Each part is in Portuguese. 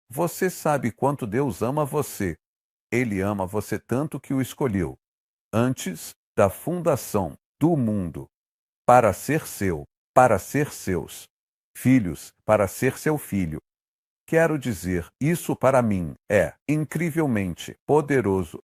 Você sabe quanto Deus ama você. Ele ama você tanto que o escolheu, antes da fundação do mundo, para ser seu, para ser seus filhos, para ser seu filho. Quero dizer, isso para mim é incrivelmente poderoso.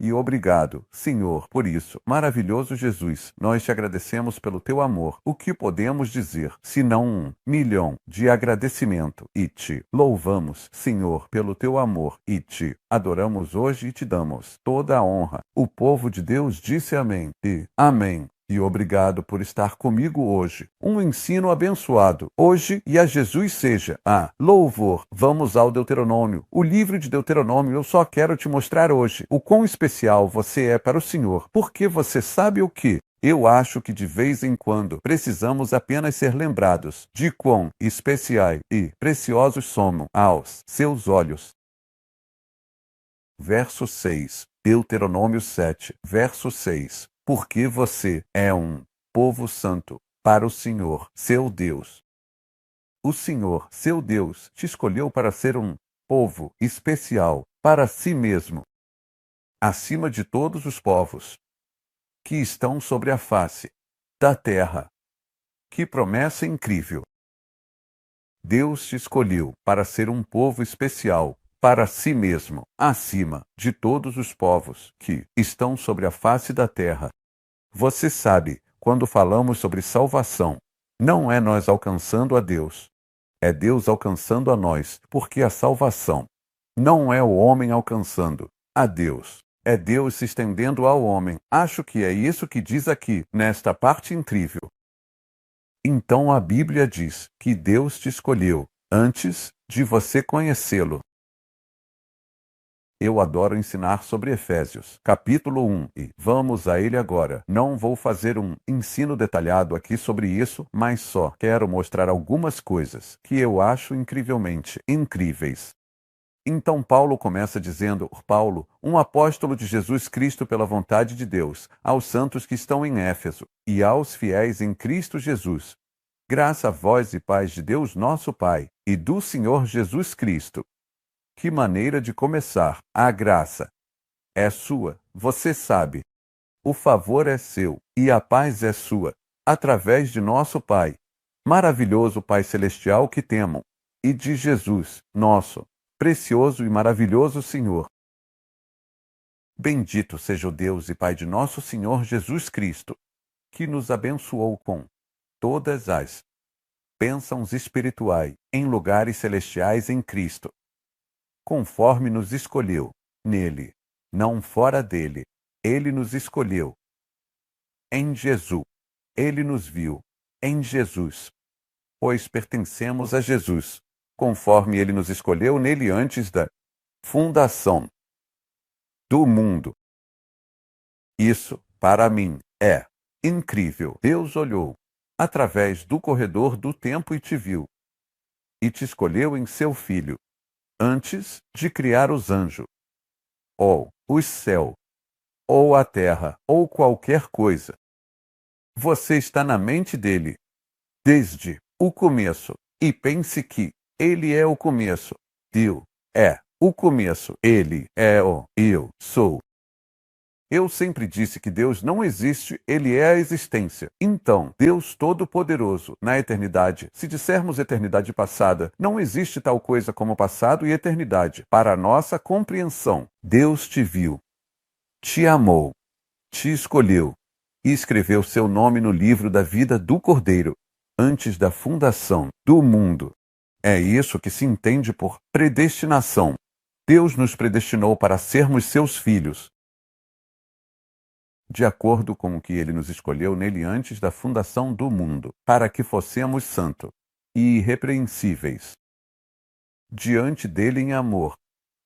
E obrigado, Senhor, por isso. Maravilhoso Jesus, nós te agradecemos pelo teu amor. O que podemos dizer, senão 1.000.000 de agradecimento? E te louvamos, Senhor, pelo teu amor. E te adoramos hoje e te damos toda a honra. O povo de Deus disse amém. E amém. E obrigado por estar comigo hoje. Um ensino abençoado. Hoje e a Jesus seja louvor. Vamos ao Deuteronômio. O livro de Deuteronômio eu só quero te mostrar hoje o quão especial você é para o Senhor. Porque você sabe o que? Eu acho que de vez em quando precisamos apenas ser lembrados de quão especiais e preciosos somos aos seus olhos. Verso 6. Deuteronômio 7, verso 6. Porque você é um povo santo para o Senhor, seu Deus. O Senhor, seu Deus, te escolheu para ser um povo especial para si mesmo, acima de todos os povos que estão sobre a face da terra. Que promessa incrível! Deus te escolheu para ser um povo especial para si mesmo, acima de todos os povos que estão sobre a face da terra. Você sabe, quando falamos sobre salvação, não é nós alcançando a Deus, é Deus alcançando a nós, porque a salvação não é o homem alcançando a Deus, é Deus se estendendo ao homem. Acho que é isso que diz aqui, nesta parte incrível. Então a Bíblia diz que Deus te escolheu antes de você conhecê-lo. Eu adoro ensinar sobre Efésios, capítulo 1, e vamos a ele agora. Não vou fazer um ensino detalhado aqui sobre isso, mas só quero mostrar algumas coisas que eu acho incrivelmente incríveis. Então Paulo começa dizendo, Paulo, um apóstolo de Jesus Cristo pela vontade de Deus, aos santos que estão em Éfeso e aos fiéis em Cristo Jesus. Graça a vós e paz de Deus nosso Pai e do Senhor Jesus Cristo. Que maneira de começar! A graça é sua, você sabe. O favor é seu e a paz é sua, através de nosso Pai, maravilhoso Pai Celestial que temo, e de Jesus, nosso precioso e maravilhoso Senhor. Bendito seja o Deus e Pai de nosso Senhor Jesus Cristo, que nos abençoou com todas as bênçãos espirituais em lugares celestiais em Cristo, conforme nos escolheu nele, não fora dele. Ele nos escolheu em Jesus. Ele nos viu em Jesus, pois pertencemos a Jesus, conforme ele nos escolheu nele antes da fundação do mundo. Isso, para mim, é incrível. Deus olhou através do corredor do tempo e te viu, e te escolheu em seu Filho, antes de criar os anjos, ou os céus, ou a terra, ou qualquer coisa. Você está na mente dele desde o começo, e pense que ele é o começo. Deus é o começo. Ele é o eu sou. Eu sempre disse que Deus não existe, ele é a existência. Então, Deus Todo-Poderoso, na eternidade, se dissermos eternidade passada, não existe tal coisa como passado e eternidade. Para a nossa compreensão, Deus te viu, te amou, te escolheu e escreveu seu nome no livro da vida do Cordeiro, antes da fundação do mundo. É isso que se entende por predestinação. Deus nos predestinou para sermos seus filhos, de acordo com o que ele nos escolheu nele antes da fundação do mundo, para que fossemos santos e irrepreensíveis diante dele em amor.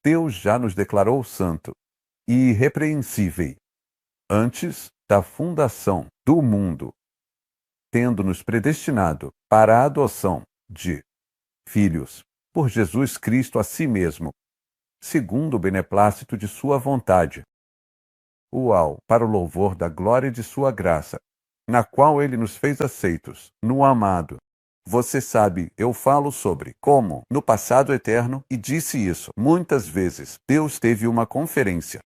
Deus já nos declarou santo e irrepreensível antes da fundação do mundo, tendo-nos predestinado para a adoção de filhos por Jesus Cristo a si mesmo, segundo o beneplácito de sua vontade, para o louvor da glória de sua graça, na qual ele nos fez aceitos, no amado. Você sabe, eu falo sobre como, no passado eterno, e disse isso muitas vezes, Deus teve uma conferência.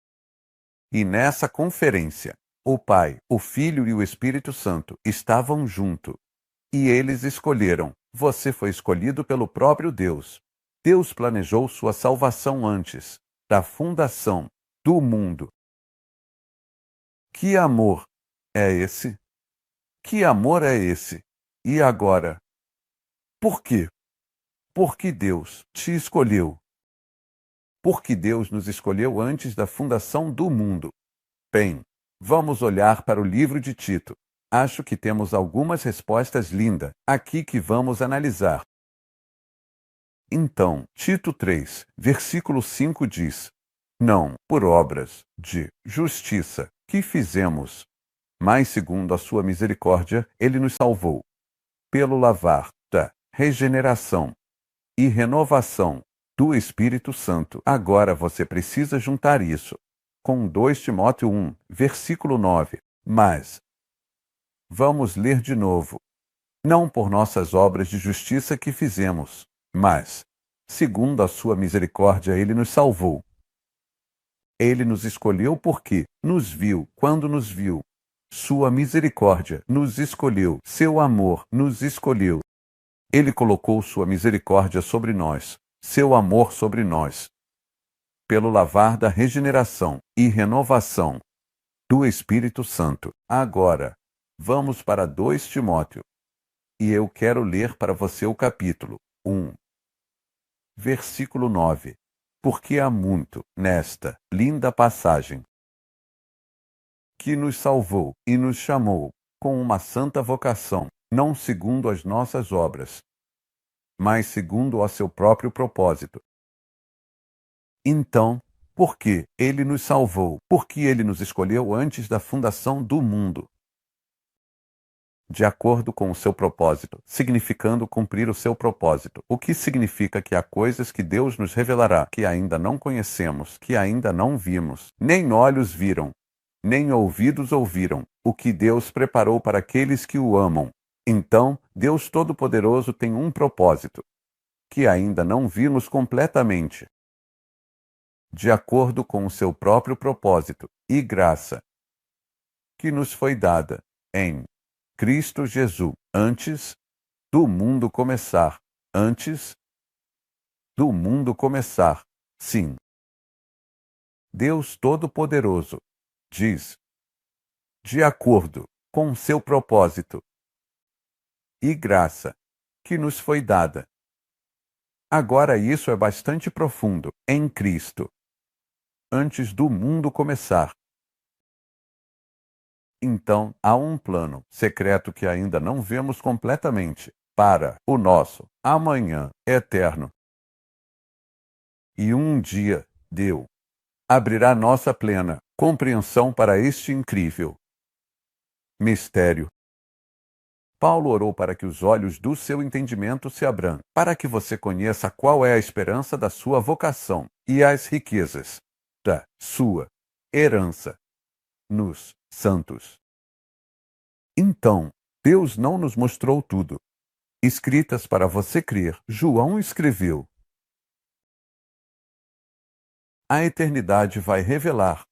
E nessa conferência, o Pai, o Filho e o Espírito Santo estavam junto. E eles escolheram. Você foi escolhido pelo próprio Deus. Deus planejou sua salvação antes da fundação do mundo. Que amor é esse? Que amor é esse? E agora? Por quê? Porque Deus te escolheu. Porque Deus nos escolheu antes da fundação do mundo. Bem, vamos olhar para o livro de Tito. Acho que temos algumas respostas lindas aqui que vamos analisar. Então, Tito 3, versículo 5 diz: Não por obras de justiça que fizemos, mas segundo a sua misericórdia, ele nos salvou, pelo lavar da regeneração e renovação do Espírito Santo. Agora você precisa juntar isso com 2 Timóteo 1, versículo 9. Mas, vamos ler de novo. Não por nossas obras de justiça que fizemos, mas, segundo a sua misericórdia, ele nos salvou. Ele nos escolheu porque nos viu quando nos viu. Sua misericórdia nos escolheu. Seu amor nos escolheu. Ele colocou sua misericórdia sobre nós, seu amor sobre nós, pelo lavar da regeneração e renovação do Espírito Santo. Agora, vamos para 2 Timóteo. E eu quero ler para você o capítulo 1, versículo 9. Porque há muito nesta linda passagem que nos salvou e nos chamou com uma santa vocação, não segundo as nossas obras, mas segundo o seu próprio propósito. Então, por que ele nos salvou? Porque ele nos escolheu antes da fundação do mundo, de acordo com o seu propósito, significando cumprir o seu propósito. O que significa que há coisas que Deus nos revelará, que ainda não conhecemos, que ainda não vimos, nem olhos viram, nem ouvidos ouviram, o que Deus preparou para aqueles que o amam. Então, Deus Todo-Poderoso tem um propósito, que ainda não vimos completamente, de acordo com o seu próprio propósito e graça, que nos foi dada em Cristo Jesus, antes do mundo começar. Antes do mundo começar. Sim. Deus Todo-Poderoso diz, de acordo com seu propósito e graça que nos foi dada. Agora isso é bastante profundo. Em Cristo, antes do mundo começar. Então, há um plano secreto que ainda não vemos completamente para o nosso amanhã eterno. E um dia, Deus abrirá nossa plena compreensão para este incrível mistério. Paulo orou para que os olhos do seu entendimento se abram, para que você conheça qual é a esperança da sua vocação e as riquezas da sua herança nos santos. Então, Deus não nos mostrou tudo. Escritas para você crer, João escreveu. A eternidade vai revelar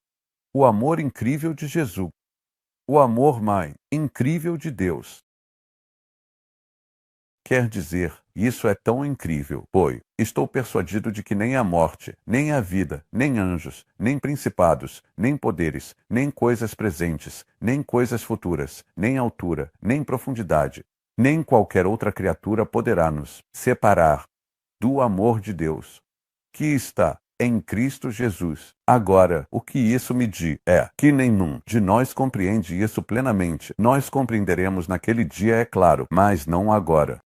o amor incrível de Jesus, o amor mais incrível de Deus. Quer dizer, isso é tão incrível, pois estou persuadido de que nem a morte, nem a vida, nem anjos, nem principados, nem poderes, nem coisas presentes, nem coisas futuras, nem altura, nem profundidade, nem qualquer outra criatura poderá nos separar do amor de Deus, que está em Cristo Jesus. Agora, o que isso me diz é que nenhum de nós compreende isso plenamente. Nós compreenderemos naquele dia, é claro, mas não agora.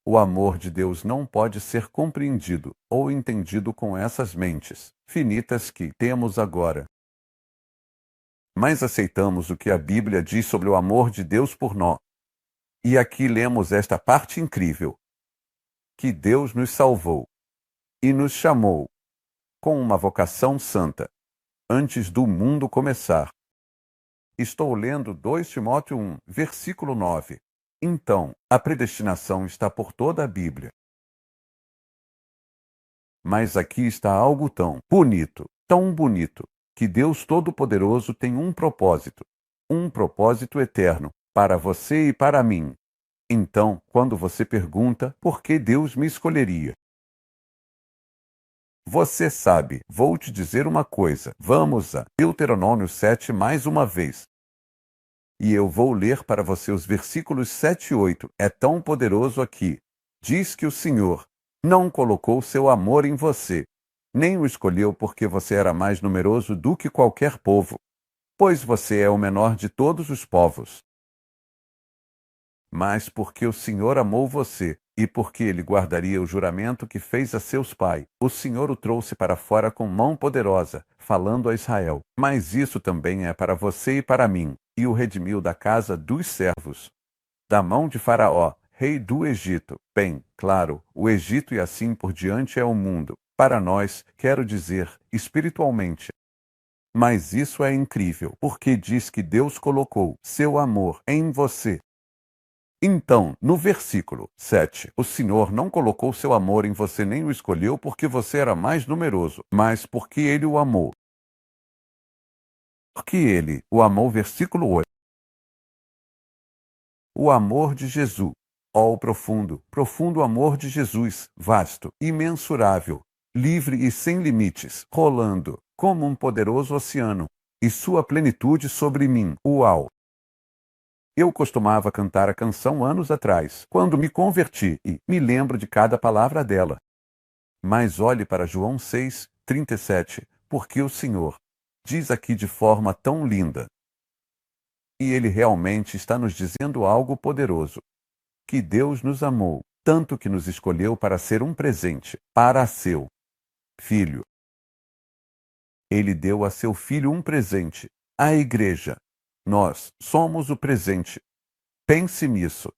O amor de Deus não pode ser compreendido ou entendido com essas mentes finitas que temos agora. Mas aceitamos o que a Bíblia diz sobre o amor de Deus por nós. E aqui lemos esta parte incrível, que Deus nos salvou e nos chamou com uma vocação santa, antes do mundo começar. Estou lendo 2 Timóteo 1, versículo 9. Então, a predestinação está por toda a Bíblia. Mas aqui está algo tão bonito, que Deus Todo-Poderoso tem um propósito eterno, para você e para mim. Então, quando você pergunta por que Deus me escolheria, você sabe, vou te dizer uma coisa. Vamos a Deuteronômio 7 mais uma vez. E eu vou ler para você os versículos 7 e 8. É tão poderoso aqui. Diz que o Senhor não colocou seu amor em você, nem o escolheu porque você era mais numeroso do que qualquer povo, pois você é o menor de todos os povos. Mas porque o Senhor amou você, e porque ele guardaria o juramento que fez a seus pais, o Senhor o trouxe para fora com mão poderosa, falando a Israel. Mas isso também é para você e para mim, e o redimiu da casa dos servos, da mão de Faraó, rei do Egito. Bem, claro, o Egito e assim por diante é o mundo. Para nós, quero dizer, espiritualmente. Mas isso é incrível, porque diz que Deus colocou seu amor em você. Então, no versículo 7, o Senhor não colocou seu amor em você nem o escolheu porque você era mais numeroso, mas porque ele o amou. Porque ele o amou, versículo 8. O amor de Jesus. Ó, o profundo amor de Jesus, vasto, imensurável, livre e sem limites, rolando, como um poderoso oceano, e sua plenitude sobre mim. Uau! Eu costumava cantar a canção anos atrás, quando me converti, e me lembro de cada palavra dela. Mas olhe para João 6, 37, porque o Senhor diz aqui de forma tão linda. E ele realmente está nos dizendo algo poderoso. Que Deus nos amou, tanto que nos escolheu para ser um presente, para seu Filho. Ele deu a seu Filho um presente, a Igreja. Nós somos o presente. Pense nisso.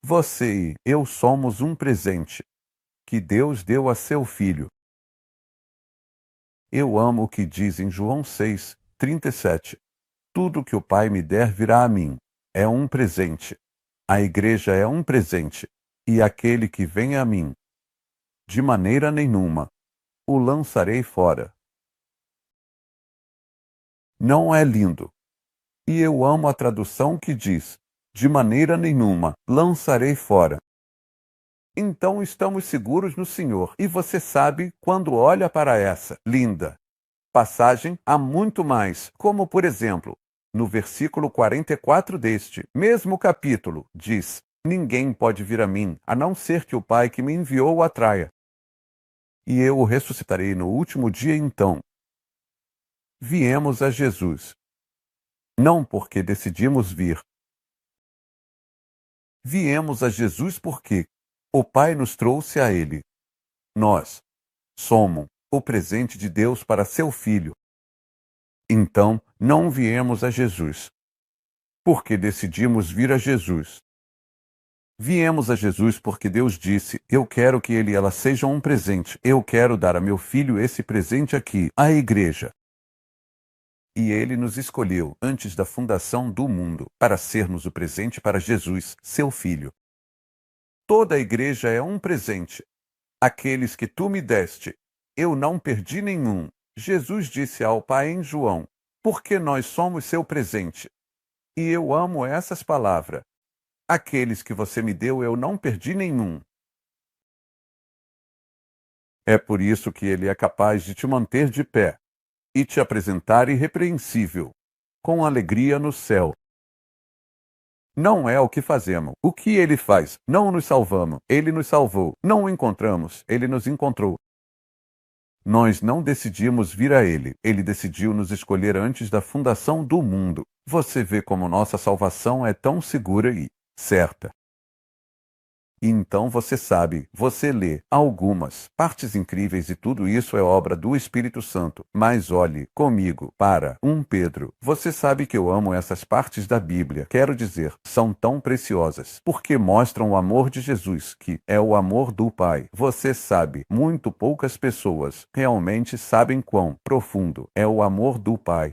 Você e eu somos um presente que Deus deu a seu Filho. Eu amo o que diz em João 6, 37. Tudo que o Pai me der virá a mim. É um presente. A Igreja é um presente. E aquele que vem a mim, de maneira nenhuma, o lançarei fora. Não é lindo? E eu amo a tradução que diz: de maneira nenhuma, lançarei fora. Então estamos seguros no Senhor. E você sabe, quando olha para essa linda passagem, há muito mais, como por exemplo, no versículo 44 deste mesmo capítulo, diz: ninguém pode vir a mim, a não ser que o Pai que me enviou o atraia. E eu o ressuscitarei no último dia. Então, viemos a Jesus, não porque decidimos vir. Viemos a Jesus porque o Pai nos trouxe a Ele. Nós somos o presente de Deus para seu Filho. Então, não viemos a Jesus porque decidimos vir a Jesus. Viemos a Jesus porque Deus disse: eu quero que ele e ela sejam um presente. Eu quero dar a meu filho esse presente aqui, a Igreja. E ele nos escolheu antes da fundação do mundo para sermos o presente para Jesus, seu Filho. Toda a Igreja é um presente. Aqueles que tu me deste, eu não perdi nenhum. Jesus disse ao Pai em João: porque nós somos seu presente. E eu amo essas palavras. Aqueles que você me deu, eu não perdi nenhum. É por isso que ele é capaz de te manter de pé e te apresentar irrepreensível, com alegria no céu. Não é o que fazemos. O que ele faz? Não nos salvamos. Ele nos salvou. Não o encontramos. Ele nos encontrou. Nós não decidimos vir a ele. Ele decidiu nos escolher antes da fundação do mundo. Você vê como nossa salvação é tão segura e certa. Então você sabe, você lê algumas partes incríveis e tudo isso é obra do Espírito Santo. Mas olhe comigo para 1 Pedro. Você sabe que eu amo essas partes da Bíblia. Quero dizer, são tão preciosas, porque mostram o amor de Jesus, que é o amor do Pai. Você sabe, muito poucas pessoas realmente sabem quão profundo é o amor do Pai.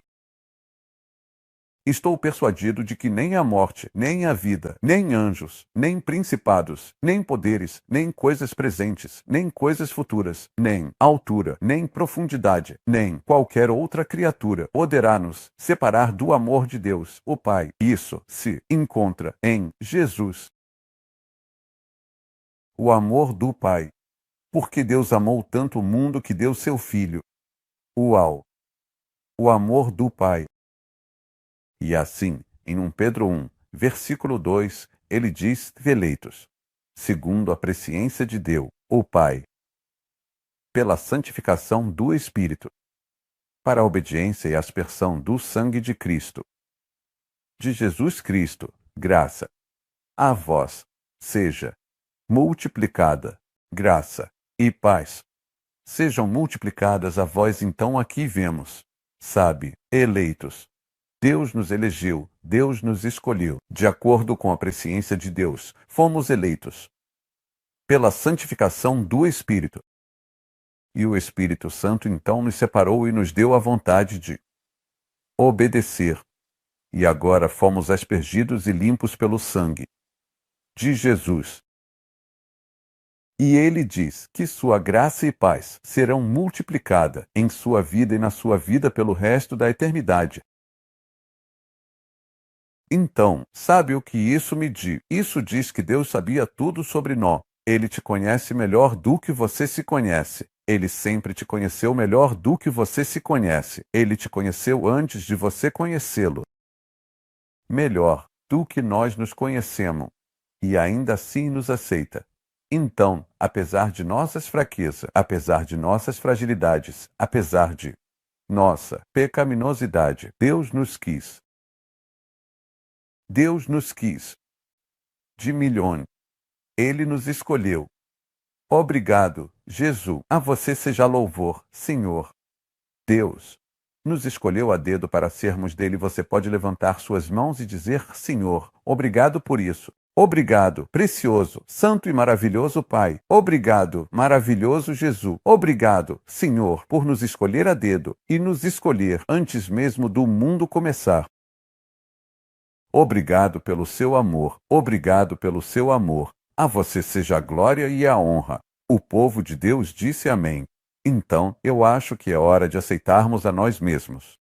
Estou persuadido de que nem a morte, nem a vida, nem anjos, nem principados, nem poderes, nem coisas presentes, nem coisas futuras, nem altura, nem profundidade, nem qualquer outra criatura poderá nos separar do amor de Deus, o Pai. Isso se encontra em Jesus. O amor do Pai. Porque Deus amou tanto o mundo que deu seu Filho. Uau! O amor do Pai. E assim, em 1 Pedro 1, versículo 2, ele diz: eleitos, segundo a presciência de Deus, o Pai, pela santificação do Espírito, para a obediência e aspersão do sangue de Cristo, de Jesus Cristo, graça, a vós, seja multiplicada, graça e paz. Sejam multiplicadas a vós, então aqui vemos, sabe, eleitos. Deus nos elegeu, Deus nos escolheu, de acordo com a presciência de Deus. Fomos eleitos pela santificação do Espírito. E o Espírito Santo então nos separou e nos deu a vontade de obedecer. E agora fomos aspergidos e limpos pelo sangue de Jesus. E ele diz que sua graça e paz serão multiplicadas em sua vida e na sua vida pelo resto da eternidade. Então, sabe o que isso me diz? Isso diz que Deus sabia tudo sobre nós. Ele te conhece melhor do que você se conhece. Ele sempre te conheceu melhor do que você se conhece. Ele te conheceu antes de você conhecê-lo. Melhor do que nós nos conhecemos. E ainda assim nos aceita. Então, apesar de nossas fraquezas, apesar de nossas fragilidades, apesar de nossa pecaminosidade, Deus nos quis. Deus nos quis. De milhões. Ele nos escolheu. Obrigado, Jesus. A você seja louvor, Senhor. Deus nos escolheu a dedo para sermos dele. Você pode levantar suas mãos e dizer: Senhor, obrigado por isso. Obrigado, precioso, santo e maravilhoso Pai. Obrigado, maravilhoso Jesus. Obrigado, Senhor, por nos escolher a dedo e nos escolher antes mesmo do mundo começar. Obrigado pelo seu amor. Obrigado pelo seu amor. A você seja a glória e a honra. O povo de Deus disse amém. Então, eu acho que é hora de aceitarmos a nós mesmos.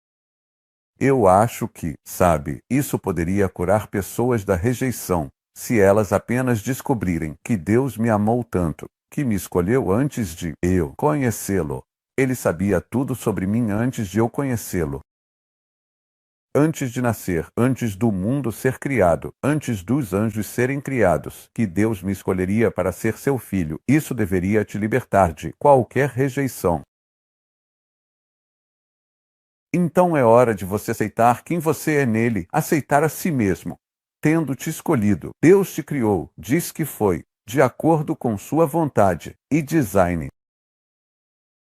Eu acho que, sabe, isso poderia curar pessoas da rejeição, se elas apenas descobrirem que Deus me amou tanto, que me escolheu antes de eu conhecê-lo. Ele sabia tudo sobre mim antes de eu conhecê-lo. Antes de nascer, antes do mundo ser criado, antes dos anjos serem criados, que Deus me escolheria para ser seu filho. Isso deveria te libertar de qualquer rejeição. Então é hora de você aceitar quem você é nele, aceitar a si mesmo. Tendo te escolhido, Deus te criou, diz que foi, de acordo com sua vontade e design.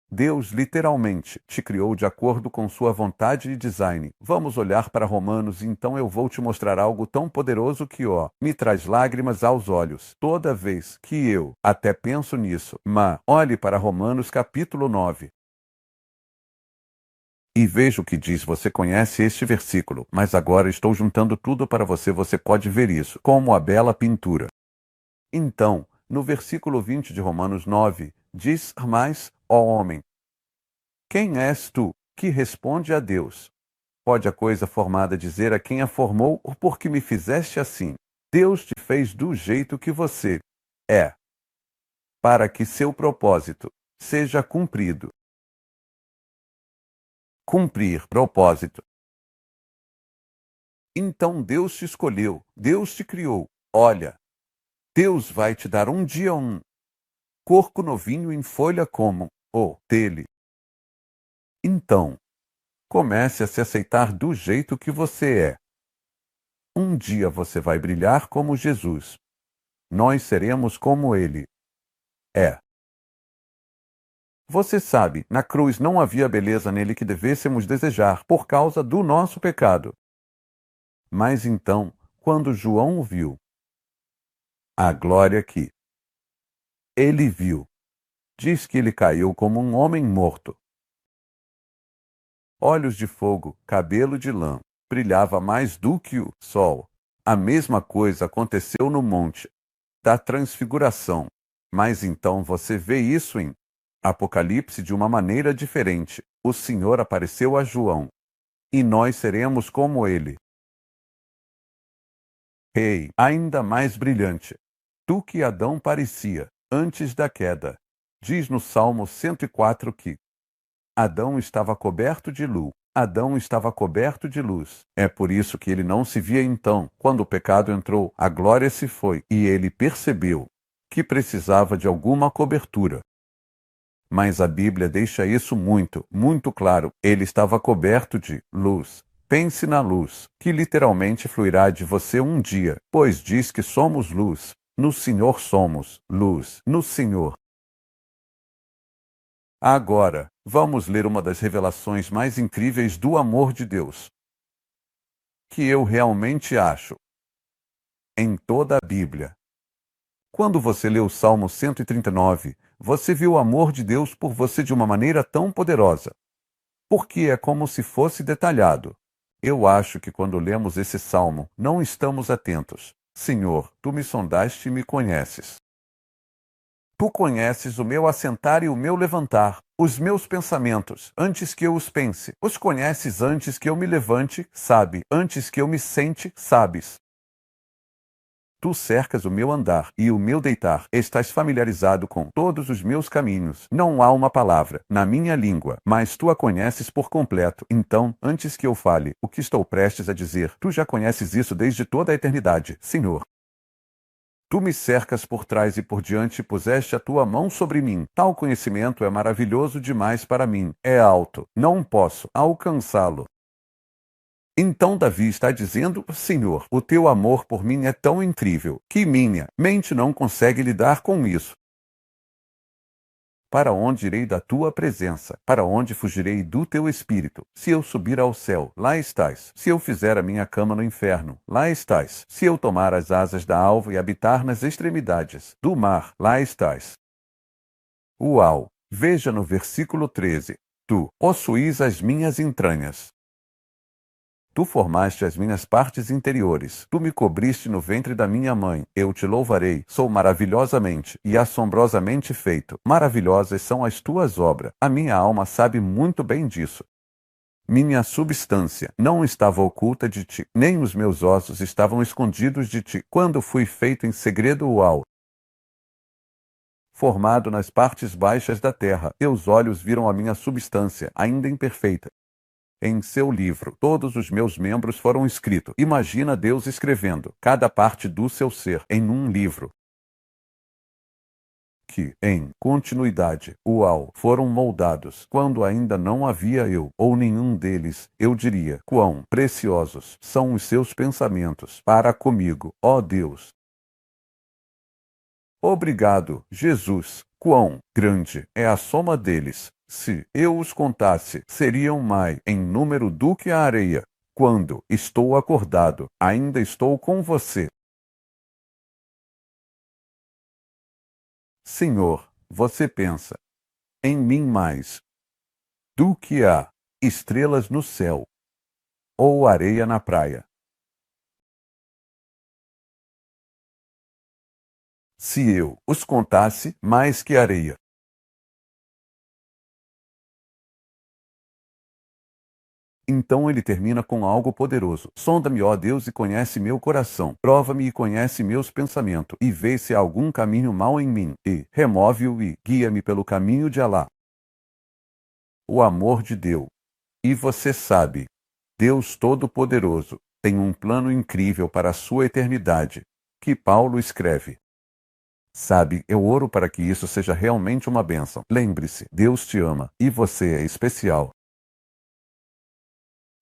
Deus literalmente te criou de acordo com sua vontade e design. Vamos olhar para Romanos, então eu vou te mostrar algo tão poderoso que, me traz lágrimas aos olhos. Toda vez que eu até penso nisso. Mas olhe para Romanos capítulo 9. E veja o que diz. Você conhece este versículo, mas agora estou juntando tudo para você. Você pode ver isso, como a bela pintura. Então, no versículo 20 de Romanos 9, diz mais: ó homem, quem és tu que responde a Deus? Pode a coisa formada dizer a quem a formou, ou porque me fizeste assim? Deus te fez do jeito que você é, para que seu propósito seja cumprido. Cumprir propósito. Então Deus te escolheu, Deus te criou. Olha, Deus vai te dar um dia um corpo novinho em folha como o dele. Então, comece a se aceitar do jeito que você é. Um dia você vai brilhar como Jesus. Nós seremos como ele é. Você sabe, na cruz não havia beleza nele que devêssemos desejar por causa do nosso pecado. Mas então, quando João o viu, a glória que ele viu, diz que ele caiu como um homem morto. Olhos de fogo, cabelo de lã. brilhava mais do que o sol. A mesma coisa aconteceu no monte da Transfiguração. Mas então você vê isso em Apocalipse de uma maneira diferente. O Senhor apareceu a João, e nós seremos como ele. Rei, ainda mais brilhante do que Adão parecia antes da queda. Diz no Salmo 104 que Adão estava coberto de luz. Adão estava coberto de luz. É por isso que ele não se via então. Quando o pecado entrou, a glória se foi, e ele percebeu que precisava de alguma cobertura. Mas a Bíblia deixa isso muito, muito claro. Ele estava coberto de luz. Pense na luz, que literalmente fluirá de você um dia, pois diz que somos luz. No Senhor somos luz. No Senhor. Agora, vamos ler uma das revelações mais incríveis do amor de Deus, que eu realmente acho, em toda a Bíblia. Quando você lê o Salmo 139, você viu o amor de Deus por você de uma maneira tão poderosa, porque é como se fosse detalhado. Eu acho que quando lemos esse salmo, não estamos atentos. Senhor, tu me sondaste e me conheces. Tu conheces o meu assentar e o meu levantar, os meus pensamentos, antes que eu os pense. Os conheces antes que eu me levante, sabe. Antes que eu me sente, sabes. Tu cercas o meu andar e o meu deitar. Estás familiarizado com todos os meus caminhos. Não há uma palavra na minha língua, mas tu a conheces por completo. Então, antes que eu fale o que estou prestes a dizer, tu já conheces isso desde toda a eternidade, Senhor. Tu me cercas por trás e por diante e puseste a tua mão sobre mim. Tal conhecimento é maravilhoso demais para mim. É alto. Não posso alcançá-lo. Então Davi está dizendo, Senhor, o teu amor por mim é tão incrível que minha mente não consegue lidar com isso. Para onde irei da tua presença? Para onde fugirei do teu espírito? Se eu subir ao céu, lá estás. Se eu fizer a minha cama no inferno, lá estás. Se eu tomar as asas da alva e habitar nas extremidades do mar, lá estás. Uau! Veja no versículo 13. Tu possuís as minhas entranhas. Tu formaste as minhas partes interiores. Tu me cobriste no ventre da minha mãe. Eu te louvarei. Sou maravilhosamente e assombrosamente feito. Maravilhosas são as tuas obras. A minha alma sabe muito bem disso. Minha substância não estava oculta de ti, nem os meus ossos estavam escondidos de ti. Quando fui feito em segredo, uau! Formado nas partes baixas da terra, teus olhos viram a minha substância, ainda imperfeita. Em seu livro, todos os meus membros foram escritos. Imagina Deus escrevendo cada parte do seu ser em um livro. Que, em continuidade, uau, foram moldados, quando ainda não havia eu, ou nenhum deles, eu diria, quão preciosos são os seus pensamentos para comigo, ó Deus. Obrigado, Jesus, quão grande é a soma deles. Se eu os contasse, seriam mais em número do que a areia. Quando estou acordado, ainda estou com você. Senhor, você pensa em mim mais do que há estrelas no céu ou areia na praia. Se eu os contasse mais que areia. Então ele termina com algo poderoso. Sonda-me, ó Deus, e conhece meu coração. Prova-me e conhece meus pensamentos. E vê se há algum caminho mau em mim. E remove-o e guia-me pelo caminho de Alá. O amor de Deus. E você sabe, Deus Todo-Poderoso tem um plano incrível para a sua eternidade, que Paulo escreve. Sabe, eu oro para que isso seja realmente uma bênção. Lembre-se, Deus te ama e você é especial.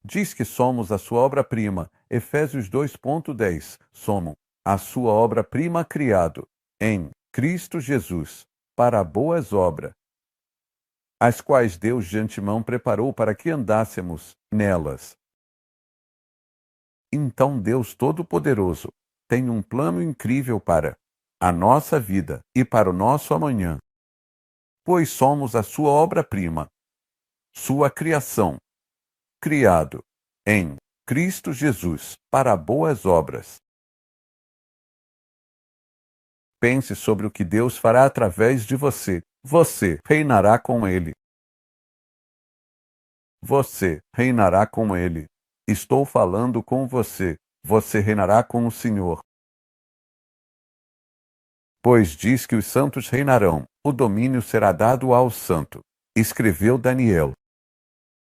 Diz que somos a sua obra-prima. Efésios 2:10. Somos a sua obra-prima criado em Cristo Jesus para boas obras, as quais Deus de antemão preparou para que andássemos nelas. Então Deus Todo-Poderoso tem um plano incrível para a nossa vida e para o nosso amanhã, pois somos a sua obra-prima, sua criação, criado em Cristo Jesus, para boas obras. Pense sobre o que Deus fará através de você. Você reinará com Ele. Você reinará com Ele. Estou falando com você. Você reinará com o Senhor. Pois diz que os santos reinarão, o domínio será dado ao santo. Escreveu Daniel.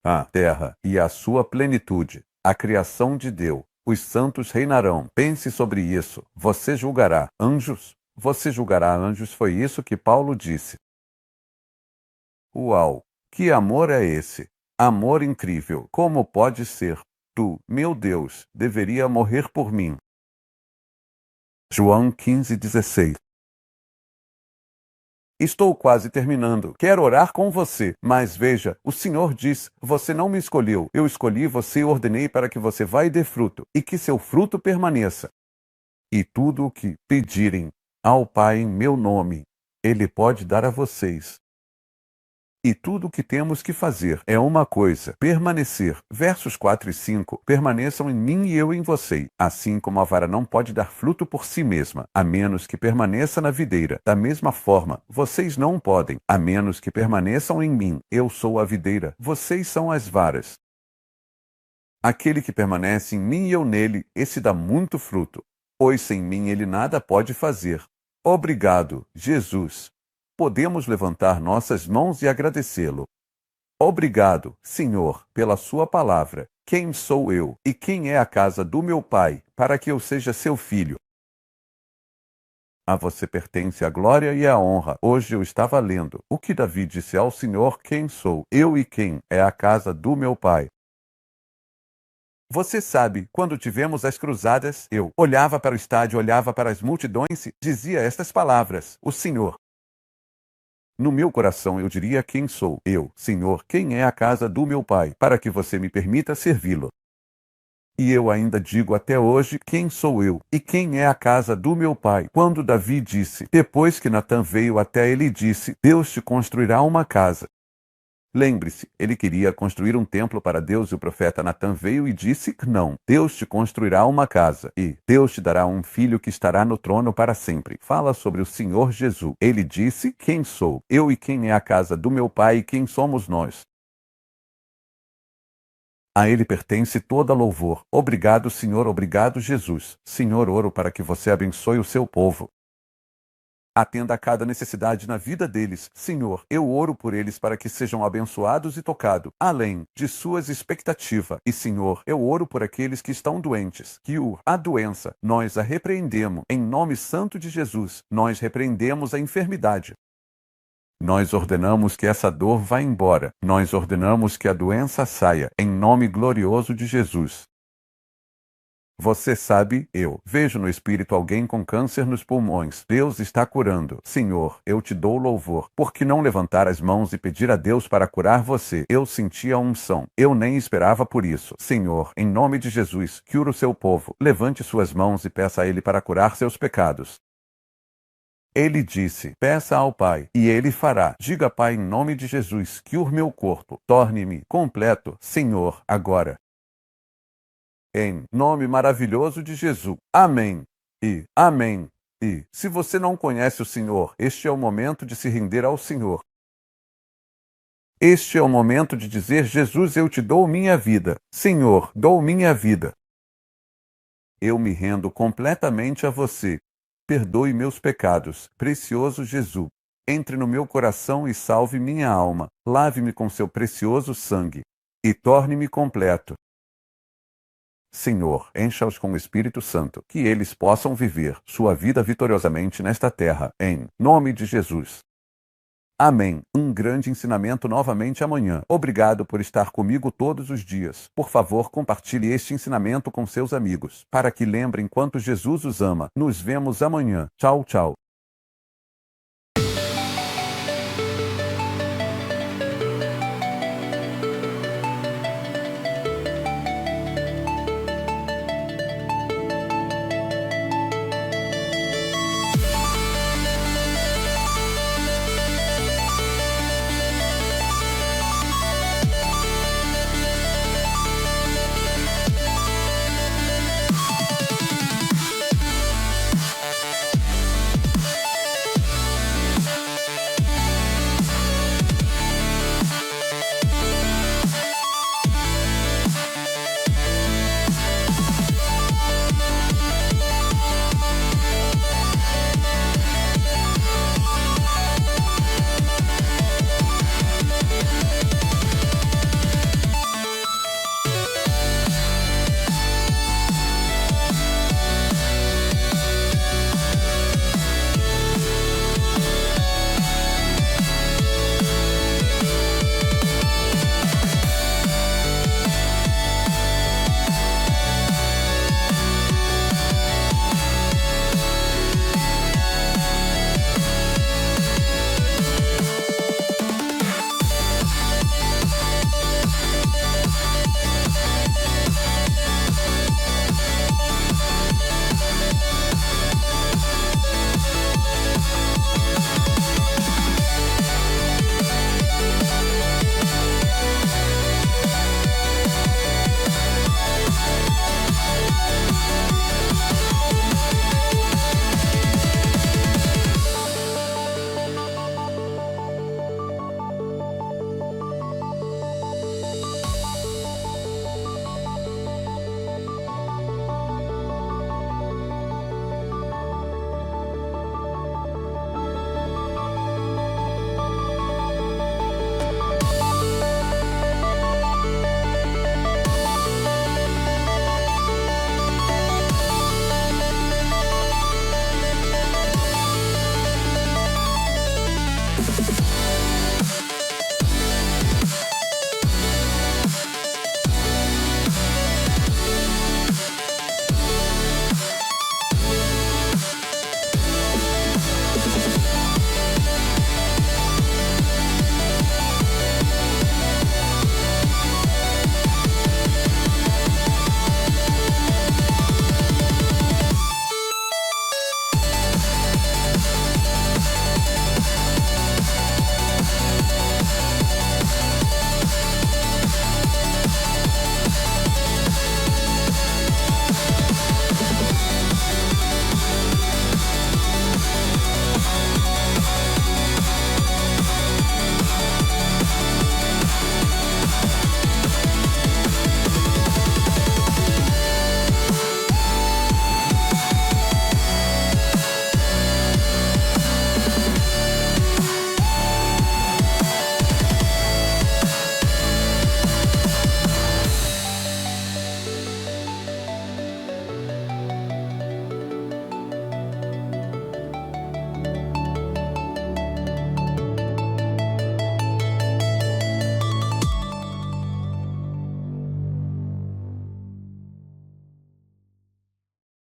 A terra e a sua plenitude, a criação de Deus, os santos reinarão. Pense sobre isso. Você julgará anjos? Você julgará anjos, foi isso que Paulo disse. Uau! Que amor é esse? Amor incrível! Como pode ser? Tu, meu Deus, deveria morrer por mim. João 15:16. Estou quase terminando. Quero orar com você. Mas veja, o Senhor diz, você não me escolheu. Eu escolhi você e ordenei para que você vá e dê fruto, e que seu fruto permaneça. E tudo o que pedirem ao Pai em meu nome, Ele pode dar a vocês. E tudo o que temos que fazer é uma coisa, permanecer. Versos 4 e 5, permaneçam em mim e eu em você. Assim como a vara não pode dar fruto por si mesma, a menos que permaneça na videira. Da mesma forma, vocês não podem, a menos que permaneçam em mim. Eu sou a videira, vocês são as varas. Aquele que permanece em mim e eu nele, esse dá muito fruto, pois sem mim ele nada pode fazer. Obrigado, Jesus. Podemos levantar nossas mãos e agradecê-lo. Obrigado, Senhor, pela sua palavra. Quem sou eu e quem é a casa do meu Pai, para que eu seja seu filho? A você pertence a glória e a honra. Hoje eu estava lendo o que Davi disse ao Senhor: quem sou eu e quem é a casa do meu Pai. Você sabe, quando tivemos as cruzadas, eu olhava para o estádio, olhava para as multidões e dizia estas palavras: o Senhor. No meu coração eu diria: quem sou eu, Senhor, quem é a casa do meu Pai, para que você me permita servi-lo. E eu ainda digo até hoje: quem sou eu e quem é a casa do meu Pai? Quando Davi disse, depois que Natã veio até ele, disse: Deus te construirá uma casa. Lembre-se, ele queria construir um templo para Deus e o profeta Natã veio e disse: não, Deus te construirá uma casa e Deus te dará um filho que estará no trono para sempre. Fala sobre o Senhor Jesus. Ele disse: quem sou eu e quem é a casa do meu Pai e quem somos nós? A ele pertence toda louvor. Obrigado, Senhor, obrigado, Jesus. Senhor, oro para que você abençoe o seu povo. Atenda a cada necessidade na vida deles. Senhor, eu oro por eles para que sejam abençoados e tocados, além de suas expectativas. E, Senhor, eu oro por aqueles que estão doentes, que a doença, nós a repreendemos. Em nome santo de Jesus, nós repreendemos a enfermidade. Nós ordenamos que essa dor vá embora. Nós ordenamos que a doença saia, em nome glorioso de Jesus. Você sabe, eu vejo no espírito alguém com câncer nos pulmões. Deus está curando. Senhor, eu te dou louvor. Por que não levantar as mãos e pedir a Deus para curar você? Eu senti a unção. Eu nem esperava por isso. Senhor, em nome de Jesus, cura o seu povo. Levante suas mãos e peça a Ele para curar seus pecados. Ele disse: peça ao Pai, e Ele fará. Diga: Pai, em nome de Jesus, cure meu corpo. Torne-me completo, Senhor, agora. Em nome maravilhoso de Jesus. Amém. E amém. E, se você não conhece o Senhor, este é o momento de se render ao Senhor. Este é o momento de dizer: Jesus, eu te dou minha vida. Senhor, dou minha vida. Eu me rendo completamente a você. Perdoe meus pecados, precioso Jesus. Entre no meu coração e salve minha alma. Lave-me com seu precioso sangue e torne-me completo. Senhor, encha-os com o Espírito Santo, que eles possam viver sua vida vitoriosamente nesta terra, em nome de Jesus. Amém. Um grande ensinamento novamente amanhã. Obrigado por estar comigo todos os dias. Por favor, compartilhe este ensinamento com seus amigos, para que lembrem quanto Jesus os ama. Nos vemos amanhã. Tchau, tchau.